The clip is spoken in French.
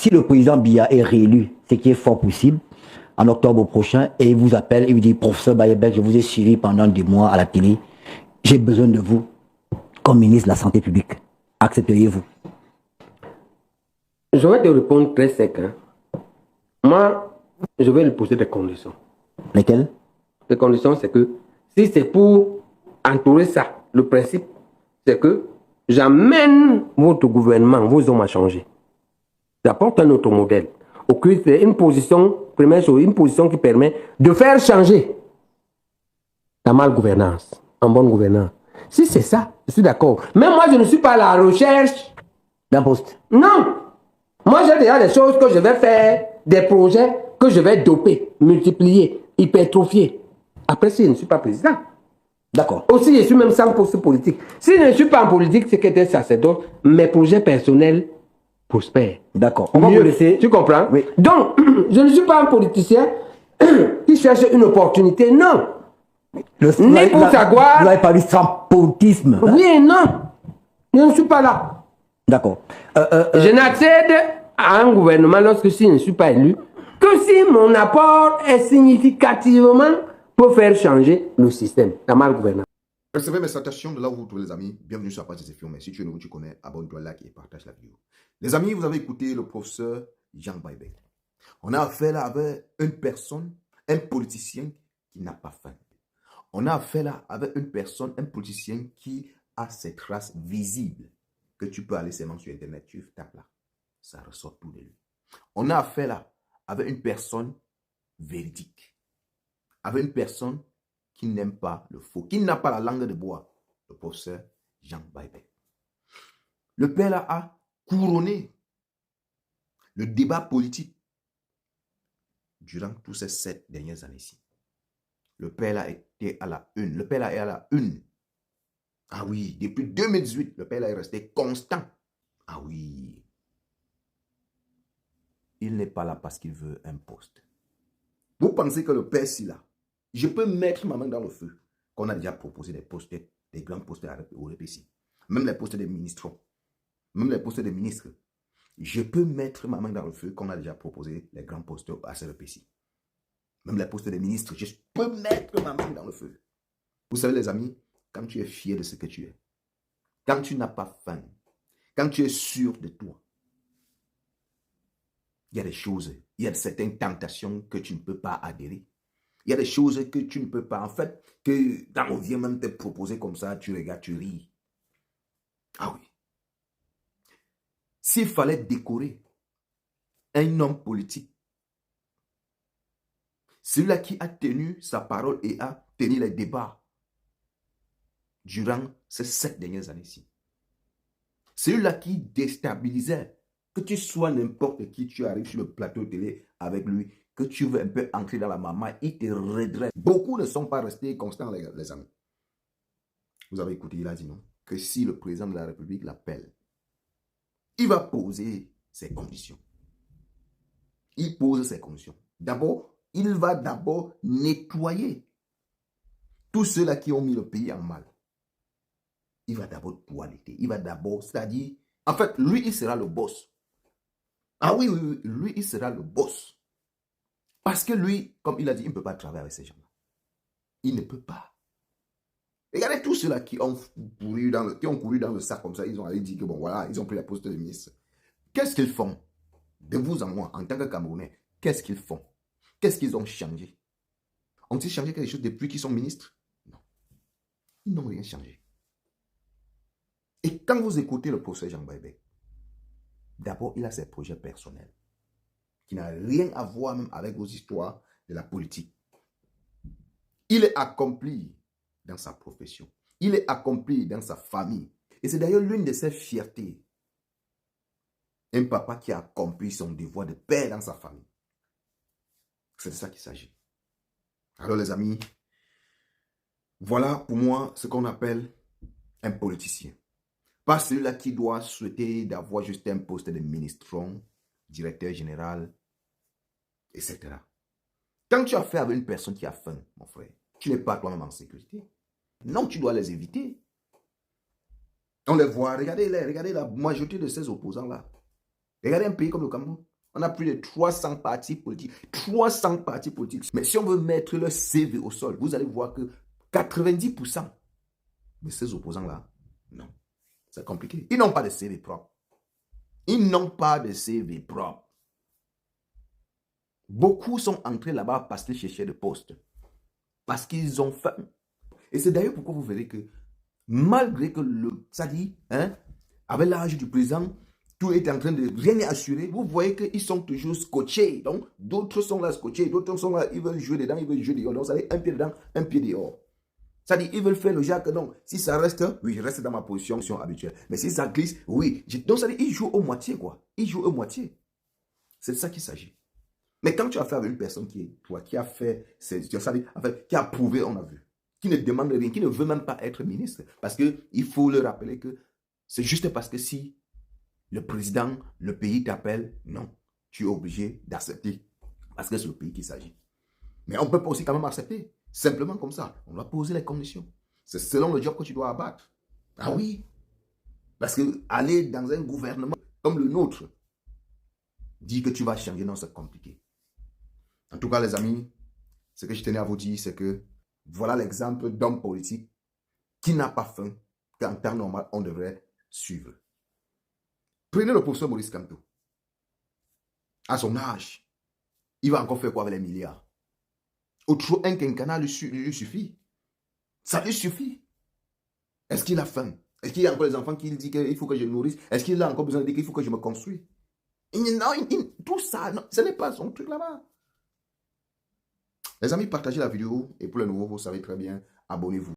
Si le président Biya est réélu, ce qui est fort possible, en octobre prochain, et il vous appelle et vous dit, professeur Bayebek, je vous ai suivi pendant des mois à la télé, j'ai besoin de vous comme ministre de la Santé publique. Accepteriez-vous? Je vais te répondre très sec. Hein. Moi, je vais lui poser des conditions. Lesquelles? Les conditions, c'est que si c'est pour entourer ça, le principe, c'est que j'amène votre gouvernement, vos hommes à changer. J'apporte un autre modèle. Occupe une position, première chose, une position qui permet de faire changer la malgouvernance en bonne gouvernance. Si c'est ça, je suis d'accord. Mais moi, je ne suis pas à la recherche d'un poste. Non. Moi, j'ai déjà des choses que je vais faire, des projets que je vais doper, multiplier, hypertrophier. Après, si je ne suis pas président. D'accord. Aussi, je suis même sans poste politique. Si je ne suis pas en politique, c'est que des sacerdotes, mes projets personnels prospèrent. D'accord. On va vous laisser. Tu comprends? Oui. Donc, je ne suis pas un politicien qui cherche une opportunité, non. Ni pour sa gloire. Vous n'avez pas du trampotisme. Oui et non. Je ne suis pas là. D'accord. Je n'accède à un gouvernement lorsque si je ne suis pas élu que si mon apport est significativement pour faire changer le système, la malgouvernance. Recevez mes salutations de là où vous trouvez les amis. Bienvenue sur la page des films. Mais si tu es nouveau, tu connais, abonne-toi, like et partage la vidéo. Les amis, vous avez écouté le professeur Jean Bayebek. On a affaire là avec une personne, un politicien qui n'a pas faim. On a affaire là avec une personne, un politicien qui a ses traces visibles que tu peux aller seulement sur Internet, tu tapes là. Ça ressort tout de lui. On a affaire là avec une personne véridique, avec une personne qui n'aime pas le faux, qui n'a pas la langue de bois, le professeur Jean Bayebek. Le père là a couronné le débat politique durant tous ces 7 dernières années-ci. Le père là était à la une. Le père là est à la une. Ah oui, depuis 2018, le père là est resté constant. Ah oui. Il n'est pas là parce qu'il veut un poste. Vous pensez que le père si là, je peux mettre ma main dans le feu, qu'on a déjà proposé des postes, des grands postes au RPC, même les postes des ministres, même les postes des ministres. Je peux mettre ma main dans le feu, qu'on a déjà proposé les grands postes à ce RPC. Même les postes des ministres, je peux mettre ma main dans le feu. Vous savez les amis, quand tu es fier de ce que tu es, quand tu n'as pas faim, quand tu es sûr de toi, il y a des choses, il y a certaines tentations que tu ne peux pas adhérer. Il y a des choses que tu ne peux pas, en fait, que quand on vient même te proposer comme ça, tu regardes, tu ris. Ah oui. S'il fallait décorer un homme politique, celui-là qui a tenu sa parole et a tenu les débats durant ces 7 dernières années-ci, celui-là qui déstabilisait, que tu sois n'importe qui, tu arrives sur le plateau télé avec lui, que tu veux un peu entrer dans la maman, il te redresse. Beaucoup ne sont pas restés constants, les amis. Vous avez écouté, il a dit non, que si le président de la République l'appelle, il va poser ses conditions. Il pose ses conditions. D'abord, il va d'abord nettoyer tous ceux-là qui ont mis le pays en mal. Il va d'abord toiletter. Il va d'abord, c'est-à-dire, en fait, lui, il sera le boss. Ah oui, lui, il sera le boss. Parce que lui, comme il a dit, il ne peut pas travailler avec ces gens-là. Il ne peut pas. Regardez tous ceux-là qui ont couru dans le sac comme ça, ils ont allé dire que bon, voilà, ils ont pris la poste de ministre. Qu'est-ce qu'ils font? De vous à moi, en tant que Camerounais, qu'est-ce qu'ils font? Qu'est-ce qu'ils ont changé? Ont-ils changé quelque chose depuis qu'ils sont ministres? Non. Ils n'ont rien changé. Et quand vous écoutez le professeur Jean Bayebek, d'abord, il a ses projets personnels qui n'ont rien à voir même avec vos histoires de la politique. Il est accompli dans sa profession. Il est accompli dans sa famille. Et c'est d'ailleurs l'une de ses fiertés. Un papa qui a accompli son devoir de père dans sa famille. C'est de ça qu'il s'agit. Alors les amis, voilà pour moi ce qu'on appelle un politicien. Pas celui-là qui doit souhaiter d'avoir juste un poste de ministre, directeur général, etc. Quand tu as affaire avec une personne qui a faim, mon frère, tu n'es pas toi-même en sécurité. Non, tu dois les éviter. On les voit, regardez la majorité de ces opposants-là. Regardez un pays comme le Cameroun. On a plus de 300 partis politiques. 300 partis politiques. Mais si on veut mettre le CV au sol, vous allez voir que 90% de ces opposants-là, non. C'est compliqué. Ils n'ont pas de CV propre. Ils n'ont pas de CV propre. Beaucoup sont entrés là-bas parce qu'ils cherchaient des postes. Parce qu'ils ont faim. Et c'est d'ailleurs pourquoi vous verrez que malgré que ça dit, avec l'âge du président, tout est en train de rien n'est assuré. Vous voyez qu'ils sont toujours scotchés. Donc, d'autres sont là scotchés, d'autres sont là, ils veulent jouer dedans, ils veulent jouer dehors. Donc, ça dit un pied dedans, un pied dehors. Ça dit, ils veulent faire le Jacques. Donc, si ça reste, oui, je reste dans ma position habituelle. Mais si ça glisse, oui. Donc, ça dit, ils jouent au moitié, quoi. Ils jouent au moitié. C'est de ça qu'il s'agit. Mais quand tu as fait avec une personne qui est toi, qui a fait, qui a prouvé, on a vu, qui ne demande rien, qui ne veut même pas être ministre, parce qu'il faut le rappeler que c'est juste parce que si le président, le pays t'appelle, non, tu es obligé d'accepter, parce que c'est le pays qu'il s'agit. Mais on peut pas aussi quand même accepter, simplement comme ça. On doit poser les conditions. C'est selon le job que tu dois abattre. Ah oui, parce que aller dans un gouvernement comme le nôtre, dire que tu vas changer, non, c'est compliqué. En tout cas, les amis, ce que je tenais à vous dire, c'est que voilà l'exemple d'homme politique qui n'a pas faim, qu'en temps normal, on devrait suivre. Prenez le professeur Maurice Kamto. À son âge, il va encore faire quoi avec les milliards? Un quinquennat lui suffit. Ça lui suffit. Est-ce qu'il a faim? Est-ce qu'il y a encore des enfants qui disent qu'il faut que je nourrisse? Est-ce qu'il a encore besoin de dire qu'il faut que je me construise? Tout ça, non, ce n'est pas son truc là-bas. Les amis, partagez la vidéo et pour les nouveaux, vous savez très bien, abonnez-vous.